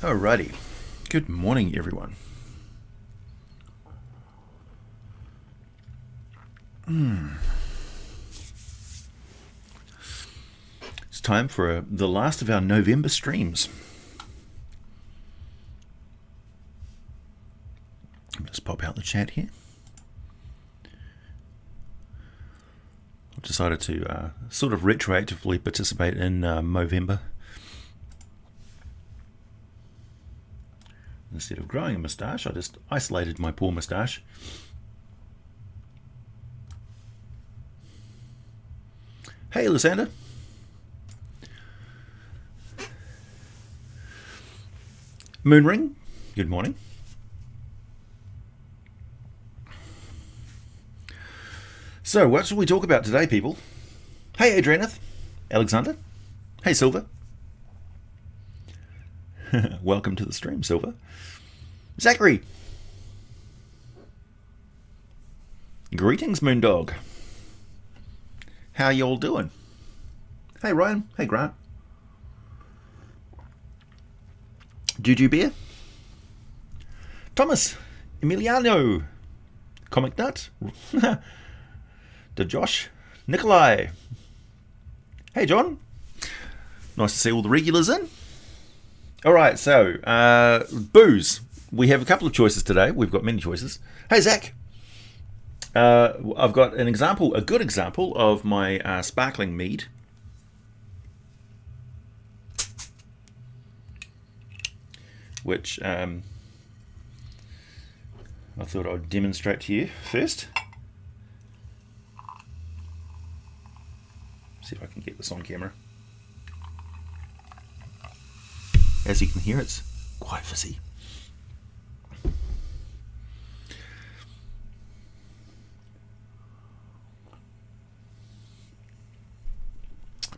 Alrighty. Good morning, everyone. It's time for the last of our November streams. Let's pop out the chat here. I've decided to sort of retroactively participate in Movember. Instead of growing a moustache, I just isolated my poor moustache. Hey, Lysander. Moonring, good morning. So, what shall we talk about today, people? Hey, Adrianeth. Alexander. Hey, Silver. Welcome to the stream, Silver. Zachary. Greetings, Moondog. How y'all doing? Hey, Ryan. Hey, Grant. Juju Bear. Thomas. Emiliano. Comic Nut. To Josh. Nikolai. Hey, John. Nice to see all the regulars in. Alright, so, booze. We have a couple of choices today. We've got many choices. Hey, Zach. I've got an example, a good example of my sparkling mead. Which I thought I'd demonstrate to you first. See if I can get this on camera. As you can hear, it's quite fizzy.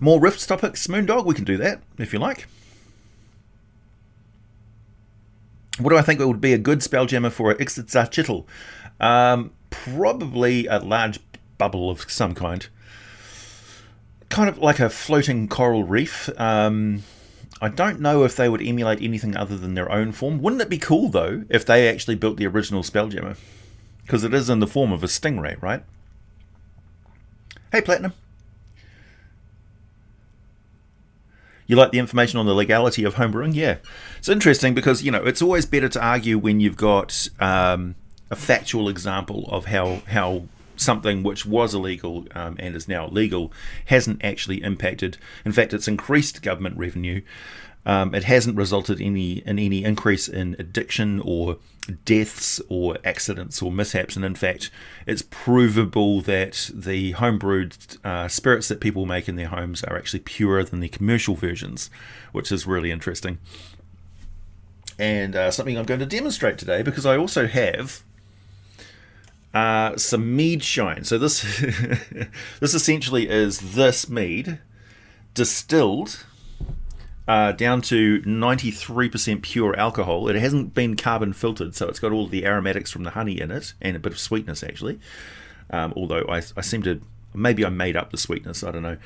More Rifts topics, Moondog? We can do that, if you like. What do I think would be a good spelljammer for an Ixtitzachtitl? Probably a large bubble of some kind. Kind of like a floating coral reef. I don't know if they would emulate anything other than their own form. Wouldn't it be cool, though, if they actually built the original spelljammer? Because it is in the form of a stingray, right? Hey, Platinum. You like the information on the legality of homebrewing? Yeah. It's interesting because, you know, it's always better to argue when you've got a factual example of how something which was illegal and is now legal hasn't actually impacted. In fact, it's increased government revenue. It hasn't resulted in any increase in addiction or deaths or accidents or mishaps, and in fact it's provable that the homebrewed spirits that people make in their homes are actually purer than the commercial versions, which is really interesting, and something I'm going to demonstrate today because I also have some mead shine. So this this essentially is this mead distilled down to 93% pure alcohol. It hasn't been carbon filtered, so it's got all the aromatics from the honey in it, and a bit of sweetness actually. Although I seem to, maybe I made up the sweetness, I don't know.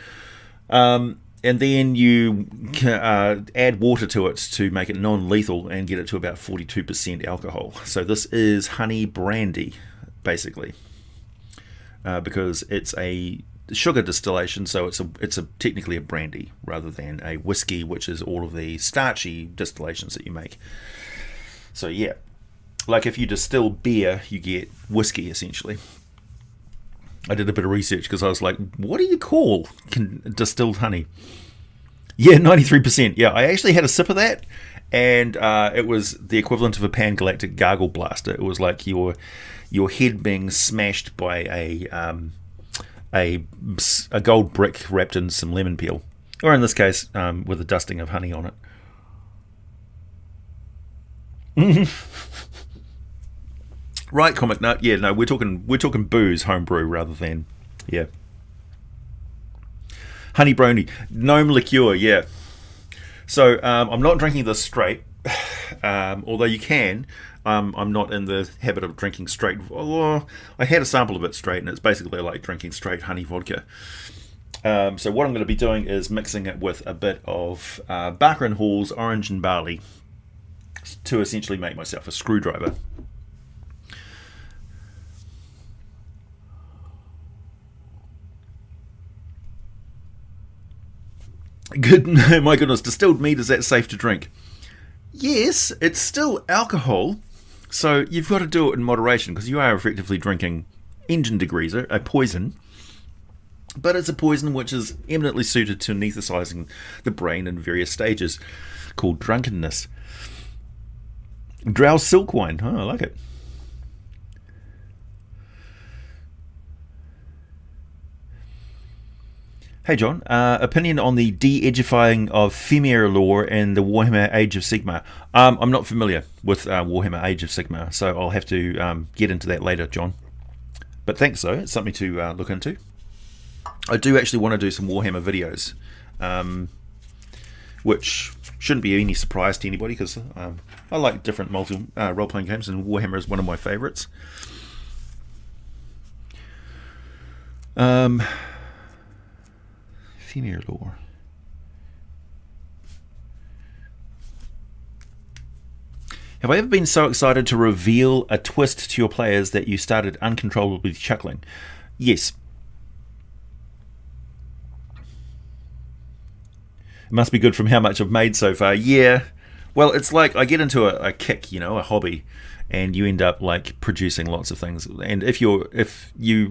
And then you add water to it to make it non-lethal and get it to about 42% alcohol. So this is honey brandy, basically, because it's a sugar distillation, so it's technically a brandy rather than a whiskey, which is all of the starchy distillations that you make. So yeah, like if you distill beer, you get whiskey essentially. I did a bit of research because I was like, what do you call distilled honey? Yeah, 93%. Yeah, I actually had a sip of that, and it was the equivalent of a pan-galactic gargle blaster. It was like your head being smashed by a gold brick wrapped in some lemon peel, or in this case with a dusting of honey on it. Right, Comic Nut. Yeah, no, we're talking booze homebrew rather than honey brownie gnome liqueur. Yeah, so I'm not drinking this straight, although you can. I'm not in the habit of drinking straight. Well, I had a sample of it straight, and it's basically like drinking straight honey vodka. So what I'm going to be doing is mixing it with a bit of Barker & Hall's Orange and Barley. to essentially make myself a screwdriver. Good, my goodness, distilled mead, is that safe to drink? Yes, it's still alcohol, so you've got to do it in moderation because you are effectively drinking engine degreaser, a poison, but it's a poison which is eminently suited to anesthetizing the brain in various stages, called drunkenness. Drow silk wine, oh, I like it. Hey John, opinion on the de-edgifying of Femir lore and the Warhammer Age of Sigmar. I'm not familiar with Warhammer Age of Sigmar, so I'll have to get into that later, John. But thanks though, it's something to look into. I do actually want to do some Warhammer videos, which shouldn't be any surprise to anybody because I like different role-playing games, and Warhammer is one of my favourites. Femir lore. Have I ever been so excited to reveal a twist to your players that you started uncontrollably chuckling? Yes. It must be good from how much I've made so far. Yeah. Well, it's like I get into a kick, a hobby, and you end up like producing lots of things. And if you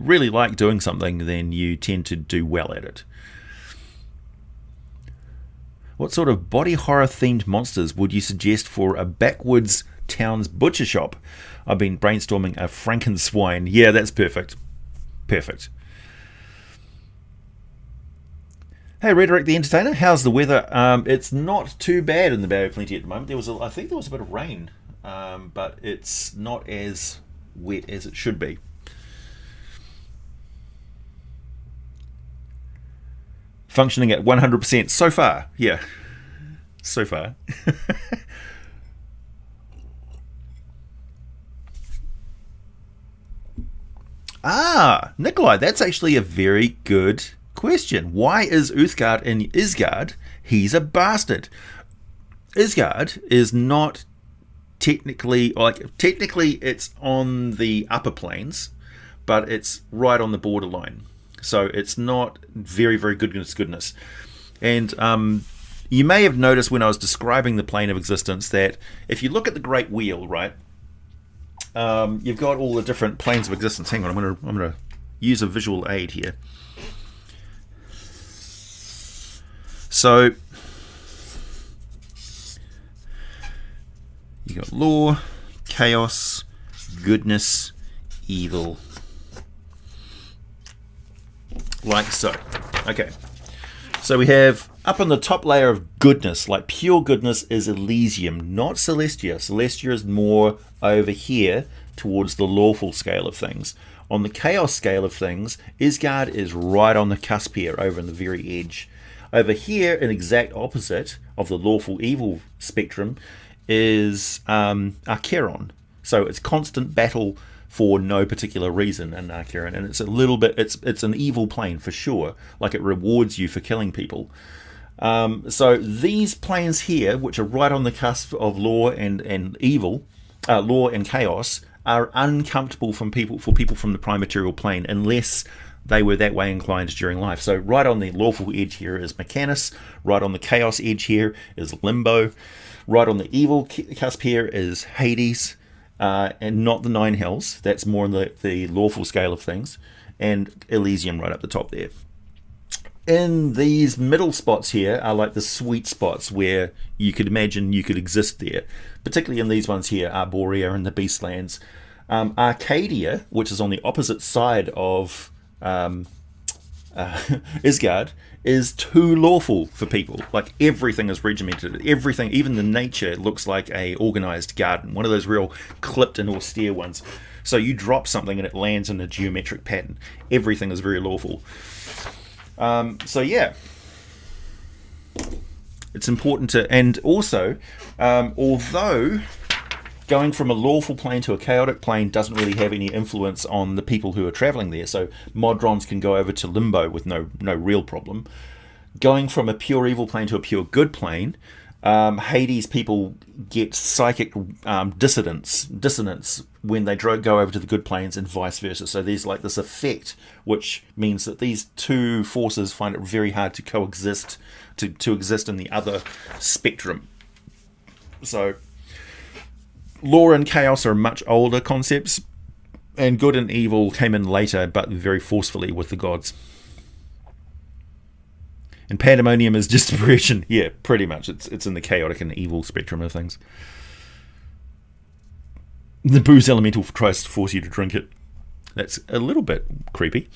really like doing something, then you tend to do well at it. What sort of body horror themed monsters would you suggest for a backwoods town's butcher shop? I've been brainstorming a Frankenswine. Yeah, that's perfect. Perfect. Hey, Rhetoric the Entertainer, how's the weather? It's not too bad in the Bay of Plenty at the moment. I think there was a bit of rain, but it's not as wet as it should be. Functioning at 100% so far. Yeah, so far. Nikolai, that's actually a very good question. Why is Uthgard in Isgard? He's a bastard. Isgard is not technically it's on the upper plains, but it's right on the borderline. So it's not very, very goodness. And you may have noticed when I was describing the plane of existence that if you look at the Great Wheel, right, you've got all the different planes of existence. Hang on, I'm gonna use a visual aid here. So you got law, chaos, goodness, evil. Like so. Okay. So we have up on the top layer of goodness, like pure goodness, is Elysium, not Celestia. Celestia is more over here towards the lawful scale of things. On the chaos scale of things, Isgard is right on the cusp here, over in the very edge. Over here, an exact opposite of the lawful evil spectrum, is Acheron. So it's constant battle for no particular reason in Acheron, and it's a little bit, it's an evil plane for sure, like it rewards you for killing people. So these planes here, which are right on the cusp of law and evil, law and chaos, are uncomfortable for people from the prime material plane unless they were that way inclined during life. So right on the lawful edge here is Mechanus, right on the chaos edge here is Limbo, right on the evil cusp here is Hades, and not the Nine Hells. That's more on the lawful scale of things, and Elysium right up the top there. In these middle spots here are like the sweet spots where you could imagine you could exist there, particularly in these ones here, Arborea and the Beastlands. Arcadia, which is on the opposite side of Isgard, is too lawful for people. Like everything is regimented, everything, even the nature looks like a organized garden, one of those real clipped and austere ones. So you drop something and it lands in a geometric pattern. Everything is very lawful. So yeah, it's important to, and also although going from a lawful plane to a chaotic plane doesn't really have any influence on the people who are traveling there. So Modrons can go over to Limbo with no real problem. Going from a pure evil plane to a pure good plane Hades people get psychic dissonance when they go over to the good planes and vice versa. So there's like this effect, which means that these two forces find it very hard to coexist, to exist in the other spectrum. So law and chaos are much older concepts, and good and evil came in later, but very forcefully with the gods. And pandemonium is just depression. Yeah, pretty much. It's in the chaotic and evil spectrum of things. The booze elemental tries to force you to drink it. That's a little bit creepy.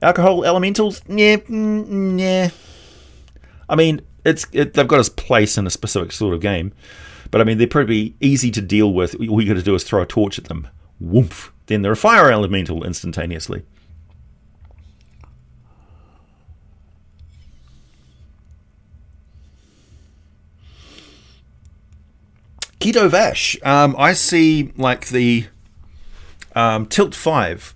Alcohol elementals? Yeah. I mean, they've got its place in a specific sort of game. But I mean, they're pretty easy to deal with. All you got to do is throw a torch at them. Woof. Then they're a fire elemental instantaneously. Keto Vash. I see like the Tilt 5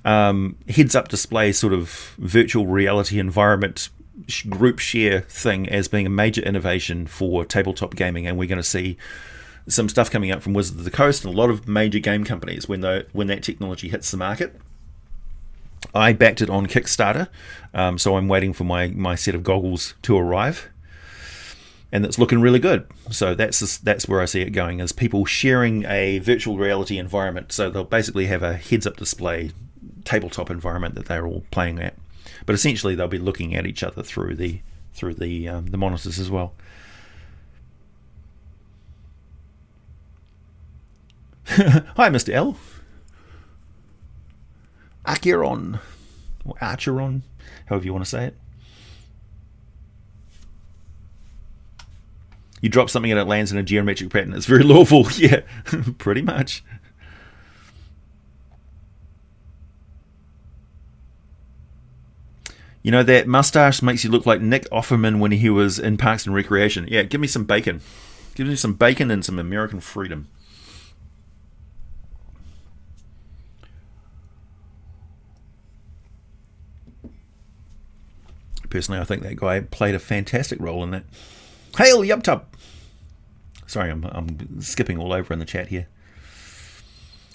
heads-up display sort of virtual reality environment group share thing as being a major innovation for tabletop gaming, and we're going to see some stuff coming up from Wizards of the Coast and a lot of major game companies when that technology hits the market. I backed it on Kickstarter, so I'm waiting for my set of goggles to arrive. And it's looking really good. So that's where I see it going, is people sharing a virtual reality environment. So they'll basically have a heads-up display tabletop environment that they're all playing at. But essentially they'll be looking at each other through the monitors as well. Hi, Mr. L. Acheron, or Archeron, however you want to say it. You drop something and it lands in a geometric pattern. It's very lawful. Yeah, pretty much. You know, that mustache makes you look like Nick Offerman when he was in Parks and Recreation. Yeah, give me some bacon. Give me some bacon and some American freedom. Personally, I think that guy played a fantastic role in that. Hail Yubtub! Sorry, I'm skipping all over in the chat here.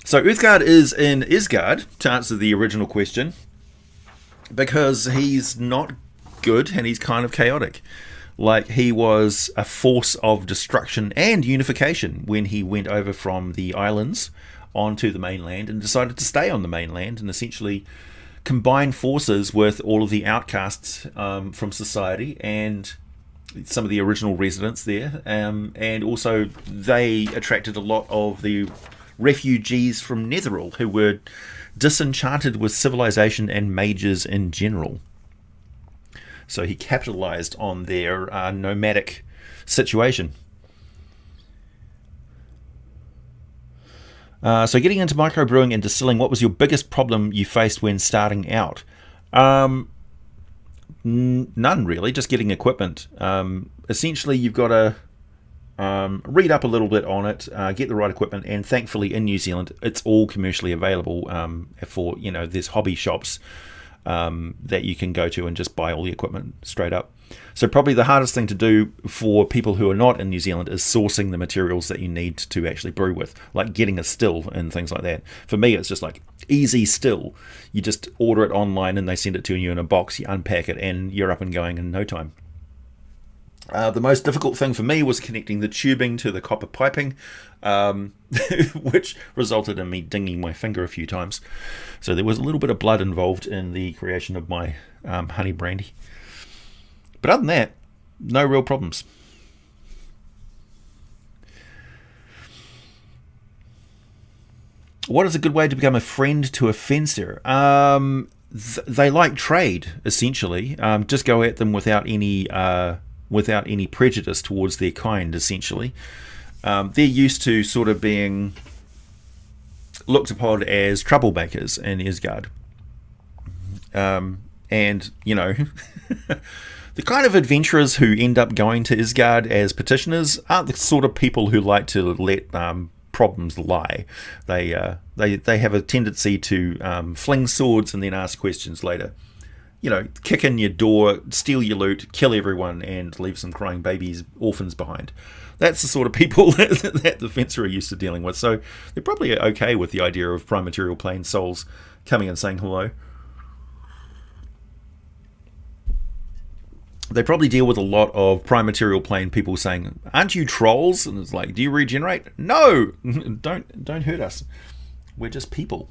So Uthgard is in Isgard, to answer the original question, because he's not good and he's kind of chaotic. Like, he was a force of destruction and unification when he went over from the islands onto the mainland and decided to stay on the mainland and essentially combine forces with all of the outcasts from society and some of the original residents there, and also they attracted a lot of the refugees from Netheril who were disenchanted with civilization and mages in general. So he capitalized on their nomadic situation. So getting into microbrewing and distilling, what was your biggest problem you faced when starting out? None really, just getting equipment. Essentially, you've got to read up a little bit on it, get the right equipment, and thankfully in New Zealand it's all commercially available for, there's hobby shops that you can go to and just buy all the equipment straight up. So probably the hardest thing to do for people who are not in New Zealand is sourcing the materials that you need to actually brew with, like getting a still and things like that. For me, it's just like easy still. You just order it online and they send it to you in a box, you unpack it, and you're up and going in no time. The most difficult thing for me was connecting the tubing to the copper piping, which resulted in me dinging my finger a few times. So there was a little bit of blood involved in the creation of my honey brandy. But other than that, no real problems. What is a good way to become a friend to a fencer? They like trade, essentially. Just go at them without any prejudice towards their kind, essentially. They're used to sort of being looked upon as troublemakers in Isgard. And, the kind of adventurers who end up going to Isgard as petitioners aren't the sort of people who like to let problems lie. They have a tendency to fling swords and then ask questions later. kick in your door, steal your loot, kill everyone, and leave some crying babies, orphans behind. That's the sort of people that the Fencer are used to dealing with. So they're probably okay with the idea of Prime Material Plane souls coming and saying hello. They probably deal with a lot of Prime Material Plane people saying, "Aren't you trolls?" And it's like, "Do you regenerate?" No, don't hurt us. We're just people.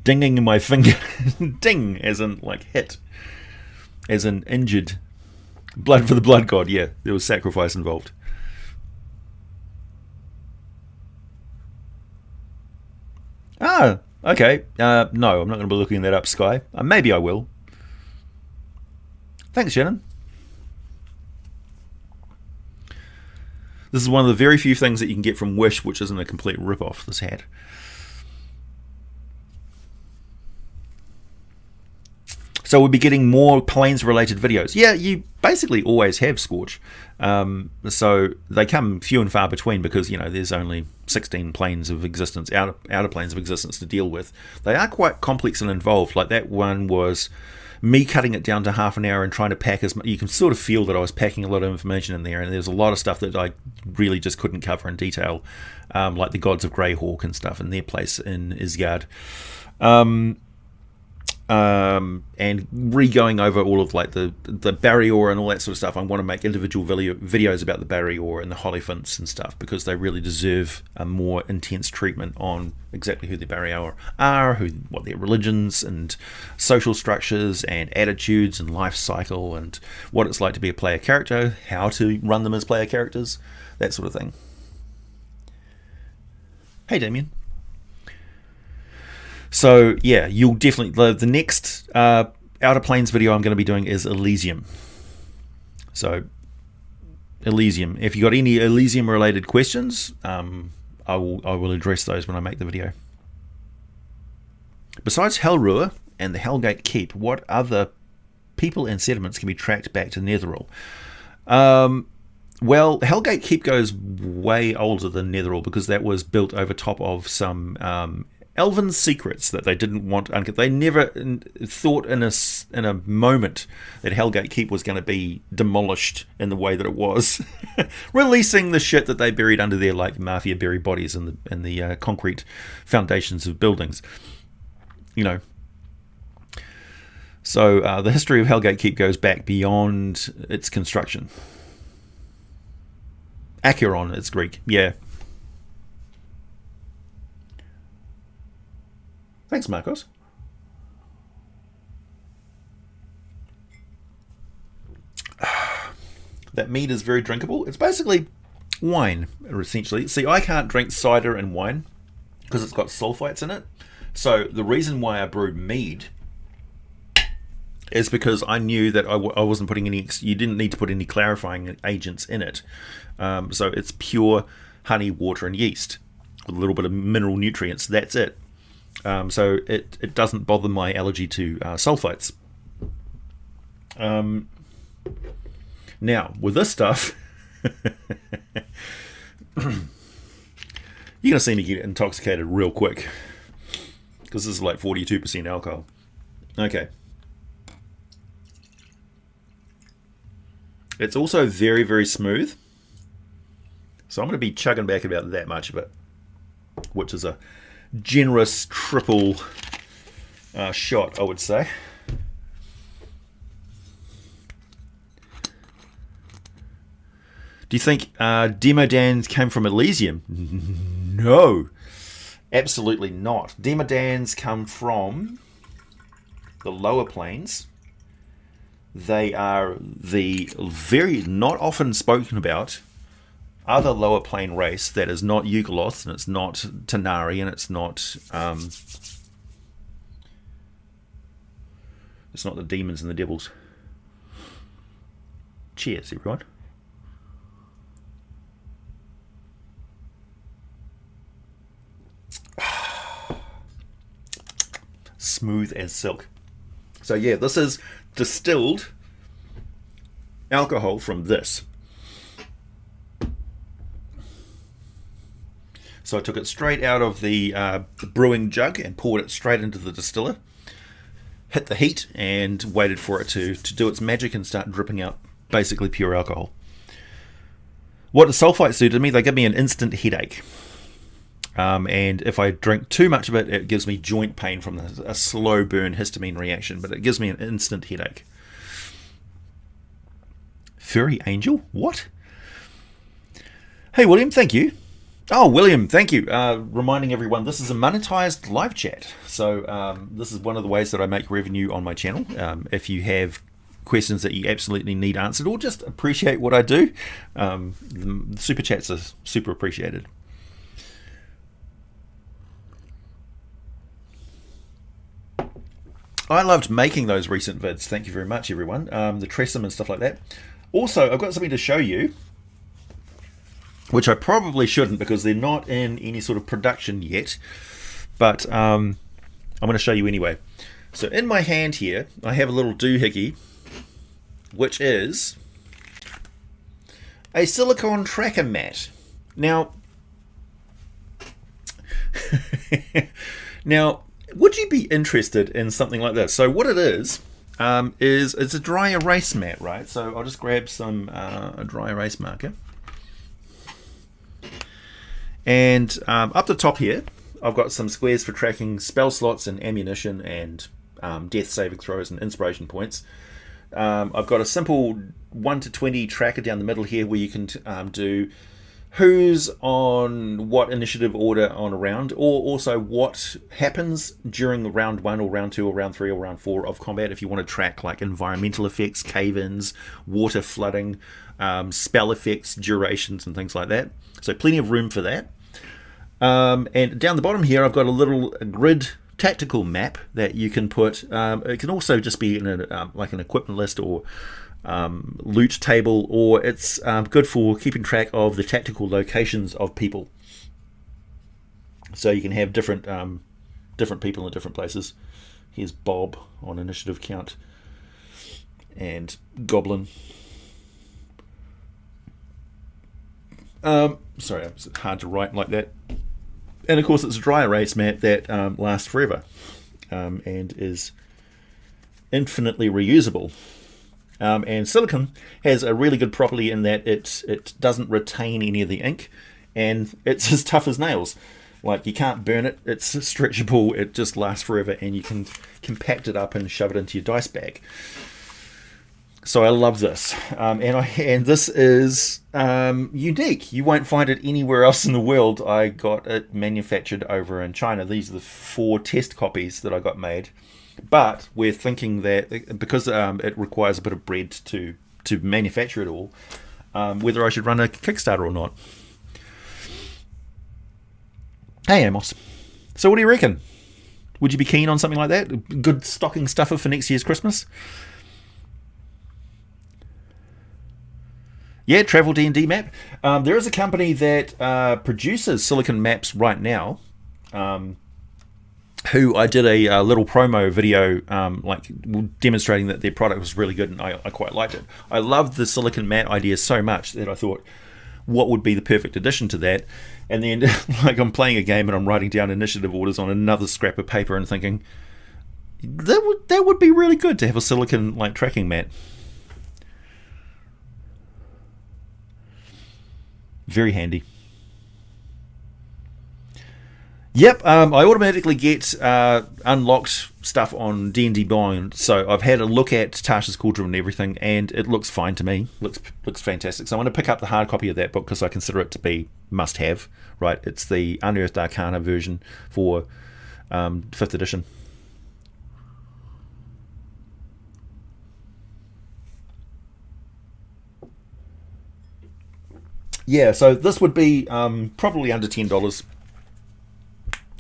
Dinging my finger. Ding, as in like hit. As in injured. Blood for the blood god, yeah. There was sacrifice involved. Ah, okay. No, I'm not going to be looking that up, Sky. Maybe I will. Thanks, Shannon. This is one of the very few things that you can get from Wish which isn't a complete rip-off, this hat. So we'll be getting more planes-related videos. Yeah, you basically always have, Scorch. So they come few and far between because, there's only 16 planes of existence, outer planes of existence to deal with. They are quite complex and involved. Like that one was me cutting it down to half an hour and trying to pack as much. You can sort of feel that I was packing a lot of information in there, and there's a lot of stuff that I really just couldn't cover in detail, like the gods of Greyhawk and stuff and their place in Isgard. And re-going over all of like the barrier and all that sort of stuff. I want to make individual videos about the barrier and the Holophants and stuff because they really deserve a more intense treatment on exactly who the barrier are, what their religions and social structures and attitudes and life cycle and what it's like to be a player character, how to run them as player characters, that sort of thing. Hey, Damien. So yeah, you'll definitely the next Outer Planes video I'm going to be doing is Elysium. So Elysium. If you got any Elysium related questions, I will address those when I make the video. Besides Hellruhr and the Hellgate Keep, what other people and settlements can be tracked back to Netheril? Well, Hellgate Keep goes way older than Netheril because that was built over top of some Elven secrets that they didn't want. They never thought in a moment that Hellgate Keep was going to be demolished in the way that it was, releasing the shit that they buried under there, like mafia buried bodies in the concrete foundations of buildings. So the history of Hellgate Keep goes back beyond its construction. Acheron, it's Greek, yeah. Thanks, Marcos. That mead is very drinkable. It's basically wine, essentially. See, I can't drink cider and wine because it's got sulfites in it. So the reason why I brewed mead is because I knew that I wasn't putting any. You didn't need to put any clarifying agents in it. So it's pure honey, water, and yeast with a little bit of mineral nutrients. That's it. So it doesn't bother my allergy to sulfites. Now, with this stuff, you're going to see me get intoxicated real quick. Because this is like 42% alcohol. Okay. It's also very, very smooth. So I'm going to be chugging back about that much of it. Which is a generous triple shot, I would say. Do you think Demodans came from Elysium? No, absolutely not. Demodans come from the lower planes. They are the very not often spoken about other lower plane race that is not Yugoloth, and it's not Tanari, and it's not the demons and the devils. Cheers, everyone. Smooth as silk. So yeah, this is distilled alcohol from this. So I took it straight out of the brewing jug and poured it straight into the distiller, hit the heat, and waited for it to do its magic and start dripping out basically pure alcohol. What the sulfites do to me, they give me an instant headache. And if I drink too much of it, it gives me joint pain from a slow burn histamine reaction, but it gives me an instant headache. Furry Angel? What? Hey, William, thank you. Oh, William, thank you. Reminding everyone, this is a monetized live chat. So this is one of the ways that I make revenue on my channel. If you have questions that you absolutely need answered or just appreciate what I do, the super chats are super appreciated. I loved making those recent vids. Thank you very much, everyone. The Tressum and stuff like that. Also, I've got something to show you, which I probably shouldn't because they're not in any sort of production yet, but I'm going to show you anyway. So in my hand here, I have a little doohickey, which is a silicone tracker mat. Now, would you be interested in something like this? So what it is it's a dry erase mat, right? So I'll just grab some a dry erase marker. And up the top here, I've got some squares for tracking spell slots and ammunition and death saving throws and inspiration points. I've got a simple 1 to 20 tracker down the middle here where you can do who's on what initiative order on a round, or also what happens during round 1 or round 2 or round 3 or round 4 of combat if you want to track like environmental effects, cave-ins, water flooding, spell effects, durations and things like that. So plenty of room for that. And down the bottom here I've got a little grid tactical map that you can put. It can also just be in like an equipment list or loot table, or it's good for keeping track of the tactical locations of people. So you can have different people in different places. Here's Bob on initiative count, and Goblin. Sorry, it's hard to write like that. And of course it's a dry erase mat that lasts forever and is infinitely reusable. And silicone has a really good property in that it doesn't retain any of the ink, and it's as tough as nails. Like, you can't burn it, it's stretchable, it just lasts forever, and you can compact it up and shove it into your dice bag. So I love this, and this is unique. You won't find it anywhere else in the world. I got it manufactured over in China. These are the 4 test copies that I got made. But we're thinking that because it requires a bit of bread to manufacture it all, whether I should run a Kickstarter or not. Hey, Amos. So what do you reckon? Would you be keen on something like that? Good stocking stuffer for next year's Christmas? Yeah, Travel D&D map. There is a company that produces silicon maps right now, who I did a little promo video like demonstrating that their product was really good, and I quite liked it. I loved the silicon mat idea so much that I thought, what would be the perfect addition to that? And then like I'm playing a game and I'm writing down initiative orders on another scrap of paper and thinking, that would be really good to have a silicon like tracking mat. Very handy. Yep, I automatically get unlocked stuff on D&D Beyond, so I've had a look at Tasha's Cauldron and everything, and it looks fine to me. Looks fantastic. So I'm going to pick up the hard copy of that book because I consider it to be must-have. Right, it's the Unearthed Arcana version for 5th edition. Yeah, so this would be probably under $10.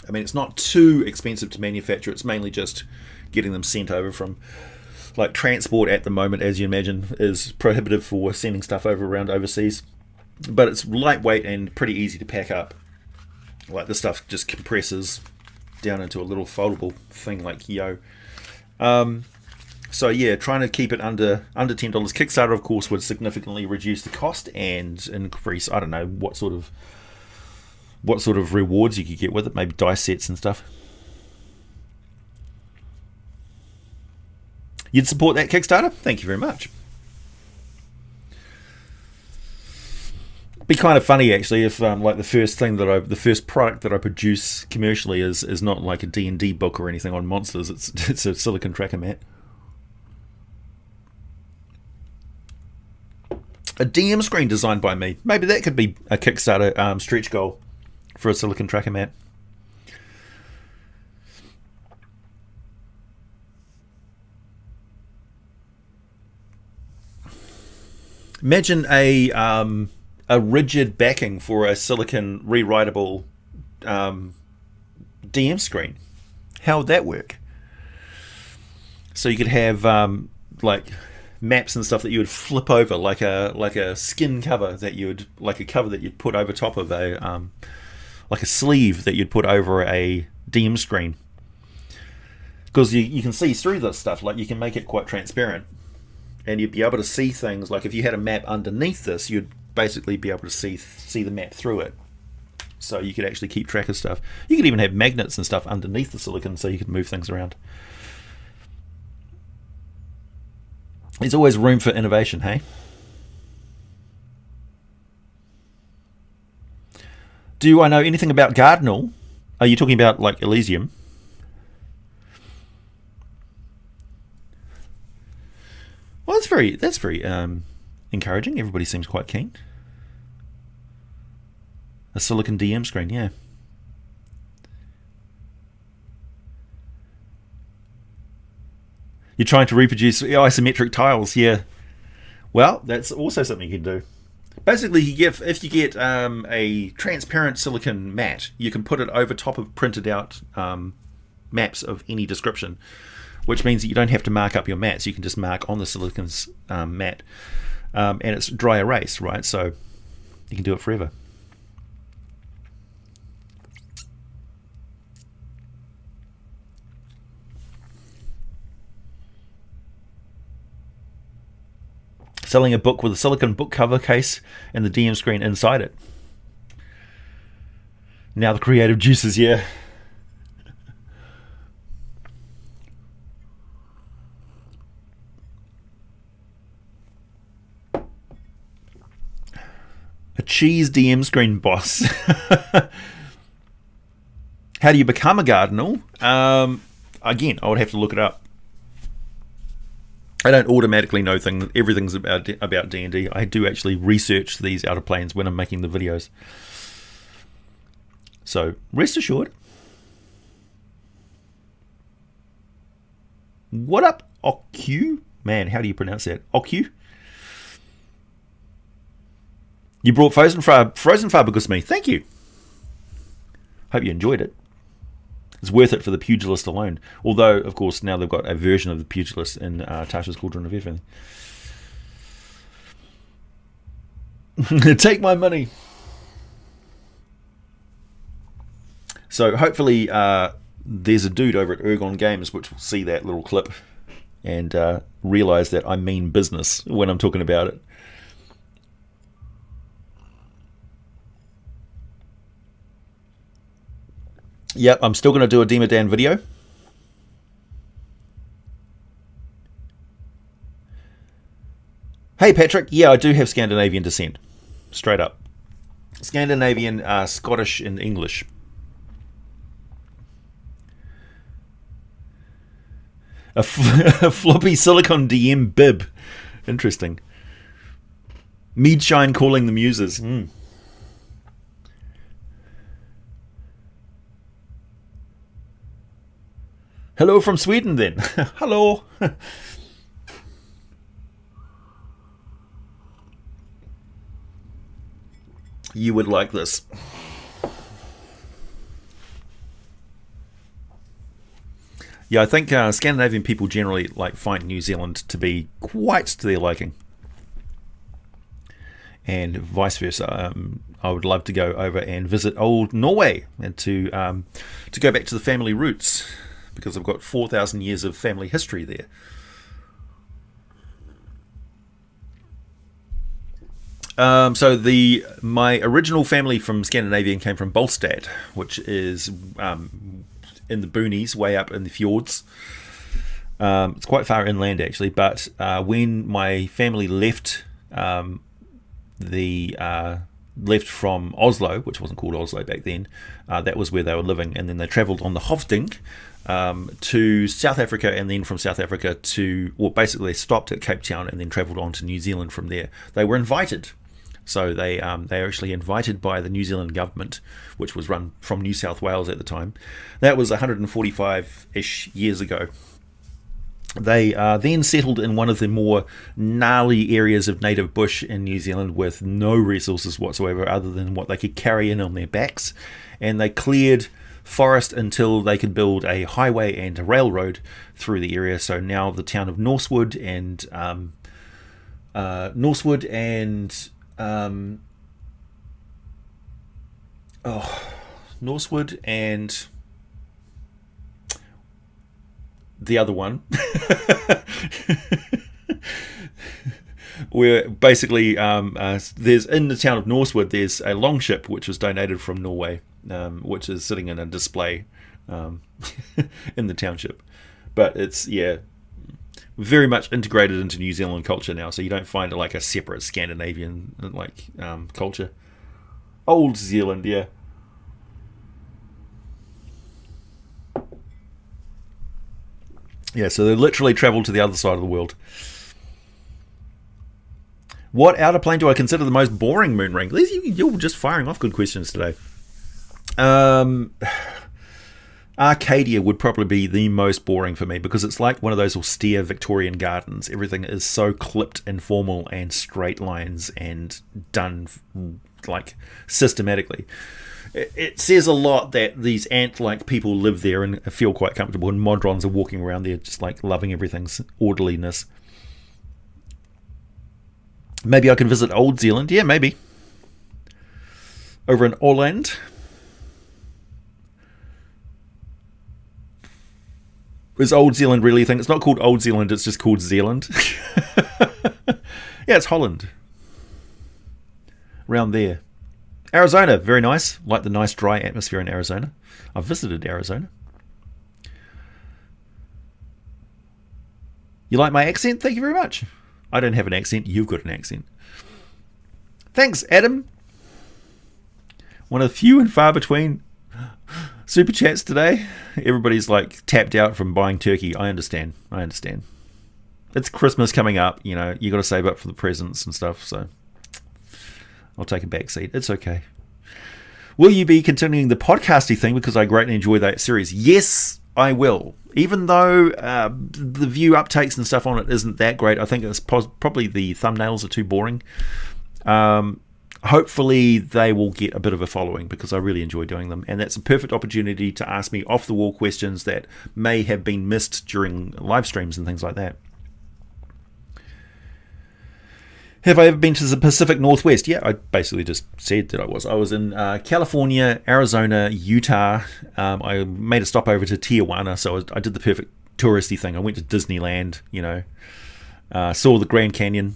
I mean, it's not too expensive to manufacture. It's mainly just getting them sent over from, like, transport at the moment, as you imagine, is prohibitive for sending stuff around overseas. But it's lightweight and pretty easy to pack up. Like, this stuff just compresses down into a little foldable thing like yo. So yeah, trying to keep it under $10. Kickstarter, of course, would significantly reduce the cost and increase, I don't know, what sort of what sort of rewards you could get with it, maybe dice sets and stuff. You'd support that Kickstarter? Thank you very much. Be kind of funny actually if like the first product that I produce commercially is not like a D&D book or anything on monsters. It's a silicon tracker mat. A DM screen designed by me. Maybe that could be a Kickstarter stretch goal for a silicon tracker mat. Imagine a rigid backing for a silicon rewritable DM screen. How would that work? So you could have like maps and stuff that you would flip over, like a skin cover that you would, like a cover that you'd put over top of a like a sleeve that you'd put over a DM screen. Because you can see through this stuff, like you can make it quite transparent, and you'd be able to see things. Like if you had a map underneath this, you'd basically be able to see the map through it. So you could actually keep track of stuff. You could even have magnets and stuff underneath the silicon so you could move things around. There's always room for innovation, hey? Do I know anything about Cardinal? Are you talking about like Elysium? Well, that's very encouraging. Everybody seems quite keen. A silicon DM screen, yeah. You're trying to reproduce isometric tiles, yeah. Well, that's also something you can do. Basically, if you get a transparent silicon mat, you can put it over top of printed out maps of any description, which means that you don't have to mark up your mats. You can just mark on the silicon's mat, and it's dry erase, right? So you can do it forever. Selling a book with a silicon book cover case and the DM screen inside it. Now the creative juices, yeah. A cheese DM screen boss. How do you become a Cardinal? Again, I would have to look it up. I don't automatically know everything's about D&D. I do actually research these outer planes when I'm making the videos. So rest assured. What up, Ocu? Man, how do you pronounce that? Ocu? You brought Frozen Farbicus to me. Thank you. Hope you enjoyed it. It's worth it for the Pugilist alone. Although, of course, now they've got a version of the Pugilist in Tasha's Cauldron of Everything. Take my money. So hopefully there's a dude over at Ergon Games which will see that little clip and realise that I mean business when I'm talking about it. Yep, I'm still going to do a Demodan video. Hey Patrick, yeah, I do have Scandinavian descent. Straight up. Scandinavian, Scottish and English. A floppy silicon DM bib. Interesting. Mead Shine calling the muses. Hello from Sweden then. Hello. You would like this. Yeah, I think Scandinavian people generally find New Zealand to be quite to their liking. And vice versa. I would love to go over and visit old Norway and to go back to the family roots, because I've got 4,000 years of family history there. So my original family from Scandinavia came from Bolstad, which is in the boonies, way up in the fjords. It's quite far inland actually, but when my family left left from Oslo, which wasn't called Oslo back then, that was where they were living, and then they travelled on the Hovding to South Africa, and then from South Africa basically they stopped at Cape Town and then travelled on to New Zealand from there. They were invited. So they are actually invited by the New Zealand government, which was run from New South Wales at the time. That was 145-ish years ago. They then settled in one of the more gnarly areas of native bush in New Zealand with no resources whatsoever other than what they could carry in on their backs. And they cleared forest until they could build a highway and a railroad through the area. So now the town of Norsewood and Norsewood and the other one where basically there's in the town of Norsewood there's a longship which was donated from Norway, which is sitting in a display in the township, but it's very much integrated into New Zealand culture now, so you don't find it like a separate Scandinavian culture. Old Zealand, yeah. Yeah, so they literally travelled to the other side of the world. What outer plane do I consider the most boring moon ring? You're just firing off good questions today. Arcadia would probably be the most boring for me because it's like one of those austere Victorian gardens. Everything is so clipped and formal and straight lines and done like systematically. It says a lot that these ant-like people live there and feel quite comfortable, and Modrons are walking around there just like loving everything's orderliness. Maybe I can visit Old Zealand. Yeah, maybe. Over in Åland. Is Old Zealand really a thing? It's not called Old Zealand, it's just called Zealand. Yeah, it's Holland. Around there. Arizona, very nice. Like the nice dry atmosphere in Arizona. I've visited Arizona. You like my accent? Thank you very much. I don't have an accent. You've got an accent. Thanks, Adam. One of the few and far between super chats today. Everybody's like tapped out from buying turkey. I understand. It's Christmas coming up. You know, you got to save up for the presents and stuff. So I'll take a back seat. It's okay. Will you be continuing the podcasting thing? Because I greatly enjoy that series. Yes, I will. Even though the view uptakes and stuff on it isn't that great, I think it's probably the thumbnails are too boring. Hopefully they will get a bit of a following because I really enjoy doing them, and that's a perfect opportunity to ask me off the wall questions that may have been missed during live streams and things like that. Have I ever been to the Pacific Northwest? Yeah, I basically just said that I was. I was in California, Arizona, Utah. I made a stop over to Tijuana, so I did the perfect touristy thing. I went to Disneyland, saw the Grand Canyon,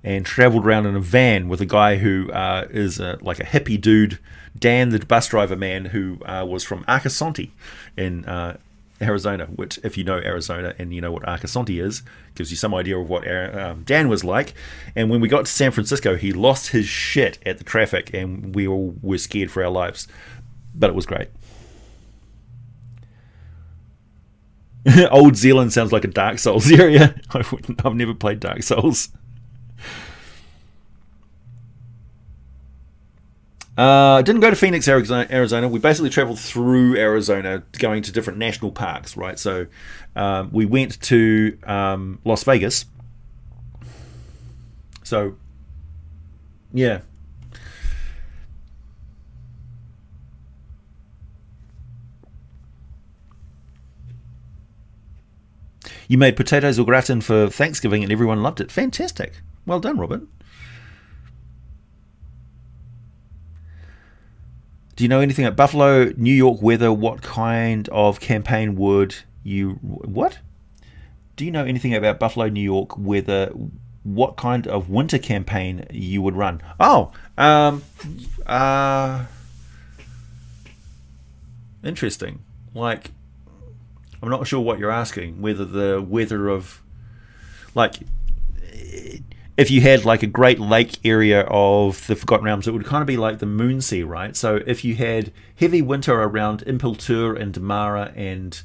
and travelled around in a van with a guy who is like a hippie dude, Dan, the bus driver man, who was from Arcosanti in Arizona, which, if you know Arizona and you know what Arcosanti is, gives you some idea of what Dan was like. And when we got to San Francisco, he lost his shit at the traffic, and we all were scared for our lives. But it was great. Old Zealand sounds like a Dark Souls area. I've never played Dark Souls. Didn't go to Phoenix, Arizona. We basically traveled through Arizona, going to different national parks, right? So we went to Las Vegas. So, yeah. You made potatoes au gratin for Thanksgiving and everyone loved it. Fantastic. Well done, Robert. Do you know anything about Buffalo, New York weather? What kind of campaign would you... What? Do you know anything about Buffalo, New York weather? what kind of winter campaign you would run. Interesting. Like, I'm not sure what you're asking. Whether the weather of, like, if you had like a Great Lake area of the Forgotten Realms, it would kind of be like the Moonsea, right? So if you had heavy winter around Impeltur and Damara and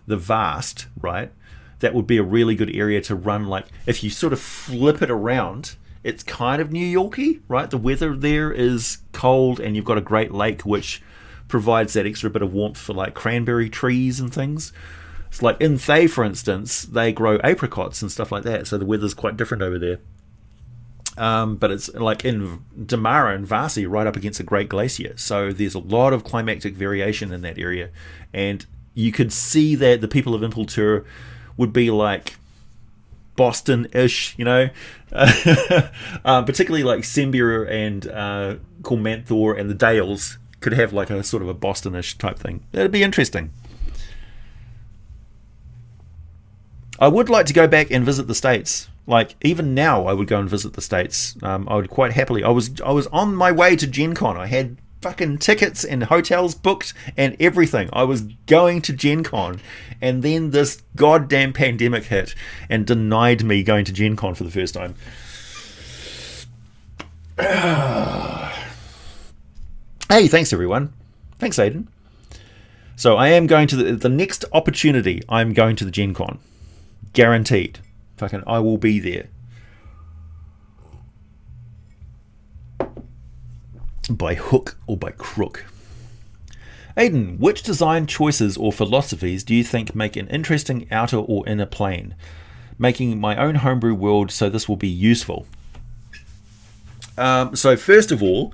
the Vast, right? That would be a really good area to run. Like, if you sort of flip it around, it's kind of New Yorky, right? The weather there is cold, and you've got a Great Lake which provides that extra bit of warmth for like cranberry trees and things. It's like in Thay, for instance, they grow apricots and stuff like that, so the weather's quite different over there. But it's like in Damara and Vasi, right up against a great glacier, so there's a lot of climatic variation in that area, and you could see that the people of Impeltur would be like Boston-ish, you know, particularly like Sembia and Cormanthor and the Dales could have like a sort of a Boston-ish type thing. That'd be interesting. I would like to go back and visit the States. Like, even now, I would go and visit the States. I would quite happily. I was on my way to Gen Con. I had fucking tickets and hotels booked and everything. I was going to Gen Con, and then this goddamn pandemic hit and denied me going to Gen Con for the first time. Hey, thanks everyone. Thanks, Aiden. So I am going to the next opportunity. I'm going to the Gen Con. Guaranteed. Fucking, I will be there. By hook or by crook. Aiden, which design choices or philosophies do you think make an interesting outer or inner plane? Making my own homebrew world, so this will be useful. So first of all,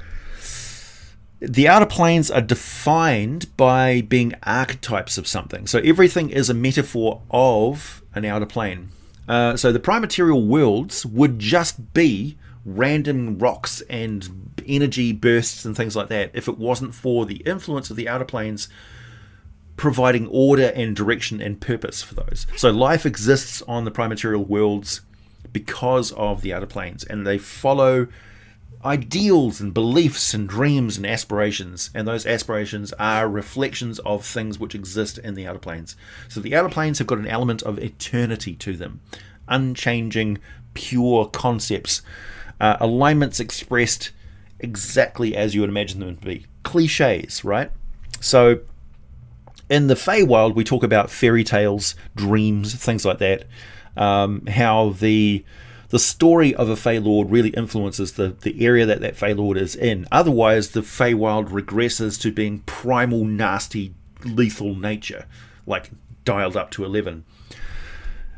the outer planes are defined by being archetypes of something. So everything is a metaphor of an outer plane. So the prime material worlds would just be random rocks and energy bursts and things like that if it wasn't for the influence of the outer planes providing order and direction and purpose for those. So life exists on the prime material worlds because of the outer planes, and they follow ideals and beliefs and dreams and aspirations, and those aspirations are reflections of things which exist in the outer planes. So the outer planes have got an element of eternity to them, unchanging, pure concepts, alignments expressed exactly as you would imagine them to be, cliches, right? So in the Feywild, we talk about fairy tales, dreams, things like that, how the story of a Fey Lord really influences the area that Fey Lord is in. Otherwise, the Feywild regresses to being primal, nasty, lethal nature, like dialed up to 11.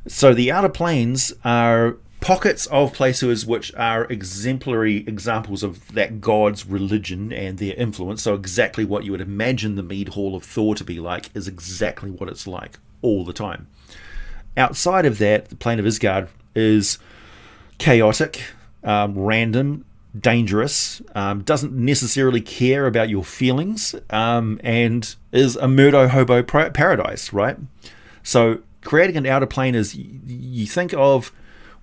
So the Outer Planes are pockets of places which are exemplary examples of that god's religion and their influence. So exactly what you would imagine the Mead Hall of Thor to be like is exactly what it's like all the time. Outside of that, the plane of Isgard is chaotic, random, dangerous, doesn't necessarily care about your feelings, and is a murdo hobo paradise, right? So creating an outer plane is, you think of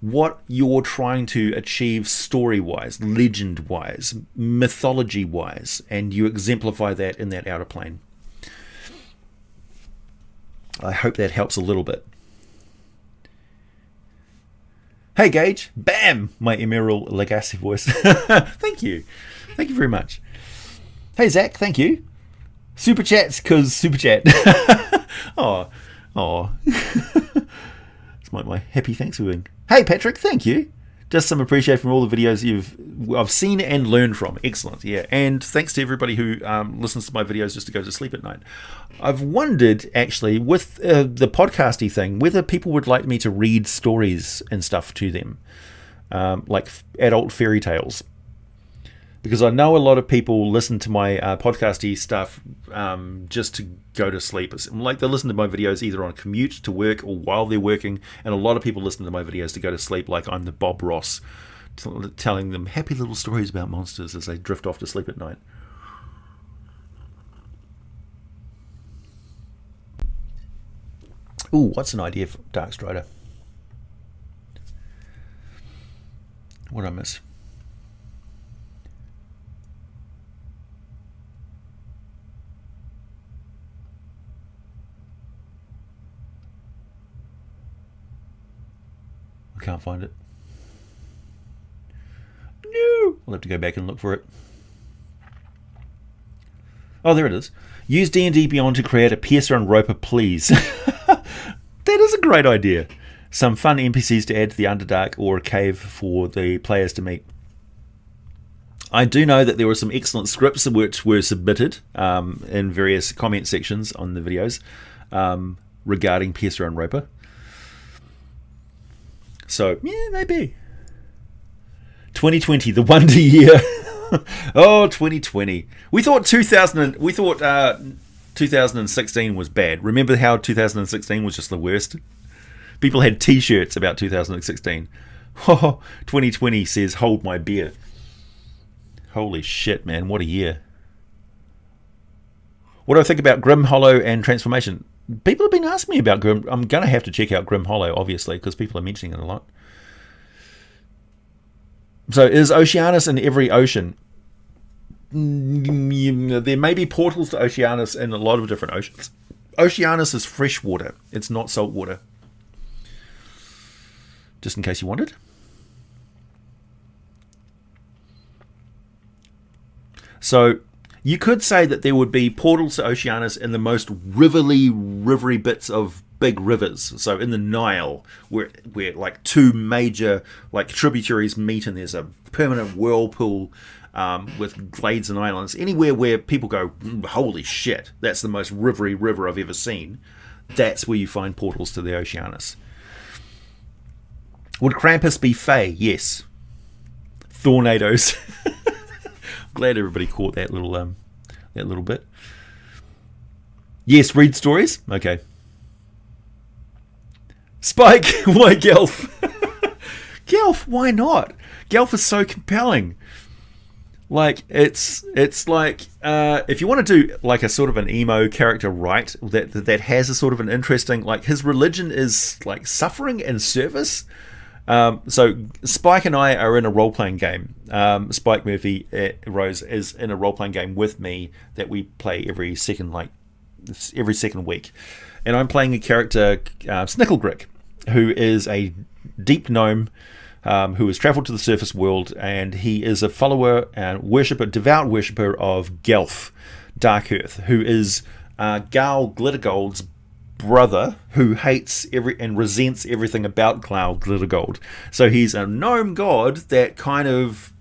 what you're trying to achieve story-wise, legend-wise, mythology-wise, and you exemplify that in that outer plane. I hope that helps a little bit. Hey Gage, bam! My Emerald Legacy voice. Thank you. Thank you very much. Hey Zach, thank you. Super chats, cause super chat. Oh. It's my happy Thanksgiving. Hey Patrick, thank you. Just some appreciation from all the videos I've seen and learned from. Excellent, yeah. And thanks to everybody who listens to my videos just to go to sleep at night. I've wondered, actually, with the podcasty thing, whether people would like me to read stories and stuff to them, like adult fairy tales. Because I know a lot of people listen to my podcasty stuff just to go to sleep. Like, they listen to my videos either on commute to work or while they're working, and a lot of people listen to my videos to go to sleep, like I'm the Bob Ross, telling them happy little stories about monsters as they drift off to sleep at night. Ooh, what's an idea for Dark Strider? What did I miss? I can't find it. No! I'll have to go back and look for it. Oh, there it is. Use D&D Beyond to create a piercer and roper, please. That is a great idea. Some fun NPCs to add to the Underdark or a cave for the players to meet. I do know that there were some excellent scripts which were submitted in various comment sections on the videos regarding piercer and roper. So, yeah, maybe. 2020, the wonder year. Oh, 2020. We thought 2016 was bad. Remember how 2016 was just the worst? People had t-shirts about 2016. Oh, 2020 says, hold my beer. Holy shit, man. What a year. What do I think about Grim Hollow and Transformation? People have been asking me about Grim. I'm going to have to check out Grim Hollow, obviously, because people are mentioning it a lot. So, is Oceanus in every ocean? There may be portals to Oceanus in a lot of different oceans. Oceanus is fresh water. It's not salt water. Just in case you wanted. So, you could say that there would be portals to Oceanus in the most rivery bits of big rivers. So in the Nile, where like two major like tributaries meet, and there's a permanent whirlpool with glades and islands. Anywhere where people go, holy shit, that's the most rivery river I've ever seen. That's where you find portals to the Oceanus. Would Krampus be Fey? Yes. Thornadoes. Glad everybody caught that little bit. Yes, read stories. Okay. Spike, why Gelf? Gelf, why not? Gelf is so compelling. Like it's like if you want to do like a sort of an emo character, right? That has a sort of an interesting, like his religion is like suffering and service. So Spike and I are in a role-playing game. Spike Murphy Rose is in a role-playing game with me that we play every second week, and I'm playing a character, Snicklegrick, who is a deep gnome who has travelled to the surface world, and he is a follower and devout worshipper of Gelf, Dark Earth, who is Gal Glittergold's brother, who hates and resents everything about Gal Glittergold. So he's a gnome god that kind of